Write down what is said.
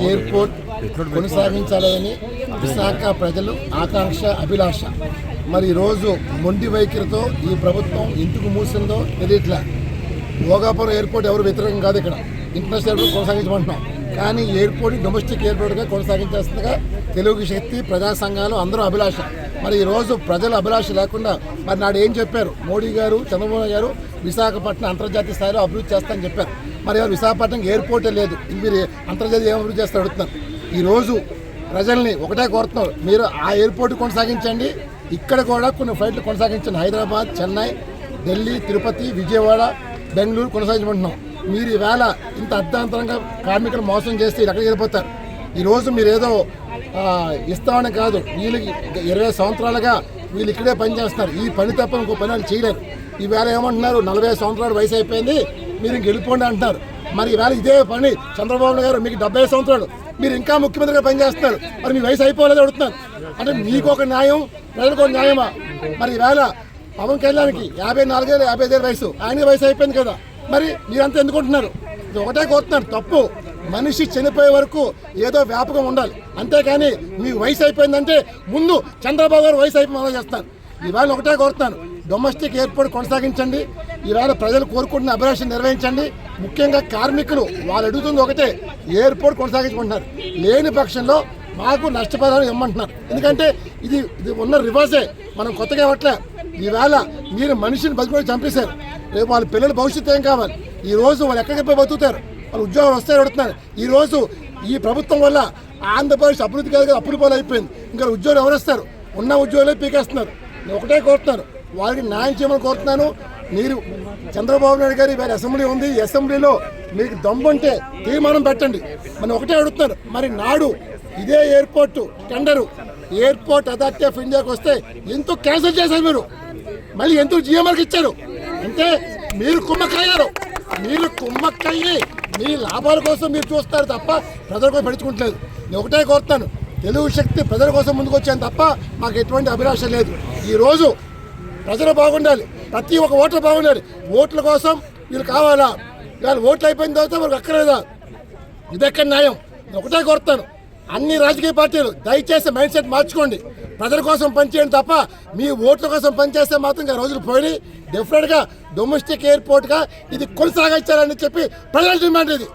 Airport కొనసాగించాలని విశాఖ ప్రజలు ఆకాంక్ష అభిలాష. మరి ఈరోజు మొండి వైఖరితో ఈ ప్రభుత్వం ఎందుకు మూసిందో తెలియట్లే. భోగాపురం ఎయిర్పోర్ట్ ఎవరు వ్యతిరేకం కాదు, ఇక్కడ ఇంటర్నేషనల్ ఎయిర్పోర్ట్ కొనసాగించమంటున్నాం. కానీ ఎయిర్పోర్ట్ డొమెస్టిక్ ఎయిర్పోర్ట్గా కొనసాగించేస్తుండగా తెలుగు శక్తి ప్రజా సంఘాలు అందరూ అభిలాష. మరి ఈరోజు ప్రజల అభిలాష లేకుండా మరి నాడు ఏం చెప్పారు మోడీ గారు, చంద్రబాబు గారు, విశాఖపట్నం అంతర్జాతీయ స్థాయిలో అభివృద్ధి చేస్తానని చెప్పారు. మరి విశాఖపట్నం ఎయిర్పోర్టే లేదు, మీరు అంతర్జాతీయ ఏం అభివృద్ధి చేస్తారు అడుగుతున్నారు. ఈరోజు ప్రజల్ని ఒకటే కోరుతున్నారు, మీరు ఆ ఎయిర్పోర్ట్ కొనసాగించండి, ఇక్కడ కూడా కొన్ని ఫ్లైట్లు కొనసాగించండి. హైదరాబాద్, చెన్నై, ఢిల్లీ, తిరుపతి, విజయవాడ, బెంగళూరు కొనసాగించమంటున్నాం. మీరు ఈవేళ ఇంత అర్ధాంతరంగా కార్మికులు మోసం చేస్తే ఎక్కడికి వెళ్ళిపోతారు. ఈరోజు మీరు ఏదో ఇస్తామని కాదు, వీళ్ళకి 20 సంవత్సరాలుగా వీళ్ళు ఇక్కడే పనిచేస్తున్నారు. ఈ పని తప్ప ఇంకో పని వాళ్ళు చేయలేరు. ఈవేళ ఏమంటున్నారు, 40 సంవత్సరాలు వయసు అయిపోయింది, మీరు ఇంక వెళ్ళిపోండి అంటున్నారు. మరి ఈవేళ ఇదే పని చంద్రబాబు గారు, మీకు 70 సంవత్సరాలు, మీరు ఇంకా ముఖ్యమంత్రిగా పనిచేస్తున్నారు, మరి మీ వయసు అయిపోలేదు అడుగుతున్నారు. అంటే మీకు ఒక న్యాయం, ప్రజలకు ఒక న్యాయమా? మరి ఈవేళ పవన్ కళ్యాణ్కి 54 55 వయసు, ఆయన వయసు అయిపోయింది కదా, మరి మీరంతా ఎందుకుంటున్నారు? ఇది ఒకటే కోరుతున్నారు, తప్పు. మనిషి చనిపోయే వరకు ఏదో వ్యాపకం ఉండాలి, అంతేకాని మీ వయసు అయిపోయిందంటే ముందు చంద్రబాబు గారు వయసు అయిపోయి చేస్తాను. ఈవేళ ఒకటే కోరుతున్నాను, డొమెస్టిక్ ఎయిర్పోర్ట్ కొనసాగించండి. ఈవేళ ప్రజలు కోరుకుంటున్న అభిలాషను నిర్వహించండి. ముఖ్యంగా కార్మికులు వాళ్ళు అడుగుతుంది ఒకటే, ఎయిర్పోర్ట్ కొనసాగించుకుంటున్నారు. లేని పక్షంలో మాకు నష్టపరిహారం ఇమ్మంటున్నారు. ఎందుకంటే ఇది ఉన్న రివర్సే, మనం కొత్తగా ఇవ్వట్లే. ఈవేళ మీరు మనిషిని బతుకుని చంపేశారు, రేపు వాళ్ళ పిల్లల భవిష్యత్తు ఏం కావాలి? ఈరోజు వాళ్ళు ఎక్కడికి పోయి బతుకుతారు? వాళ్ళు ఉద్యోగాలు వస్తాయి అడుగుతున్నారు. ఈరోజు ఈ ప్రభుత్వం వల్ల ఆంధ్రప్రదేశ్ అభివృద్ధి కాదు, అప్పుల పాలు అయిపోయింది. ఇంకా ఉద్యోగులు ఎవరు వస్తారు? ఉన్న ఉద్యోగులే పీకేస్తున్నారు. నేను ఒకటే కోరుతున్నాను, వారికి న్యాయం చేయమని కోరుతున్నాను. మీరు చంద్రబాబు నాయుడు గారి వేరే అసెంబ్లీ ఉంది, ఈ అసెంబ్లీలో మీకు దమ్ముంటే తీర్మానం పెట్టండి. మనం ఒకటే అడుగుతున్నారు, మరి నాడు ఇదే airport tender airport authority of ఇండియాకి వస్తే ఎందుకు క్యాన్సిల్ చేశారు? మీరు మళ్ళీ ఎందుకు జిఎంఆర్కి ఇచ్చారు? అంటే మీరు కుమ్మక్కయ్యారు. మీరు కుమ్మక్కయ్యి మీ లాభాల కోసం మీరు చూస్తారు తప్ప ప్రజల కోసం పడుచుకుంటలేదు. నేను ఒకటే కోరుతాను, తెలుగు శక్తి ప్రజల కోసం ముందుకు వచ్చాను తప్ప మాకు ఎటువంటి అభిలాష లేదు. ఈరోజు ప్రజలు బాగుండాలి, ప్రతి ఒక్క ఓటర్ బాగుండాలి. ఓట్ల కోసం వీళ్ళు కావాలా? ఇవాళ ఓట్లు అయిపోయిన తర్వాత మనకు అక్కర్లేదా? ఇదెక్కడ న్యాయం? నేను ఒకటే కోరుతాను, అన్ని రాజకీయ పార్టీలు దయచేసి మైండ్ సెట్ మార్చుకోండి. ప్రజల కోసం పనిచేయండి తప్ప మీ ఓట్ల కోసం పనిచేస్తే మాత్రం ఇంకా రోజులు పోయి డెఫినెట్గా డొమెస్టిక్ ఎయిర్పోర్ట్గా ఇది కొనసాగించాలని చెప్పి ప్రజల డిమాండ్ ఇది.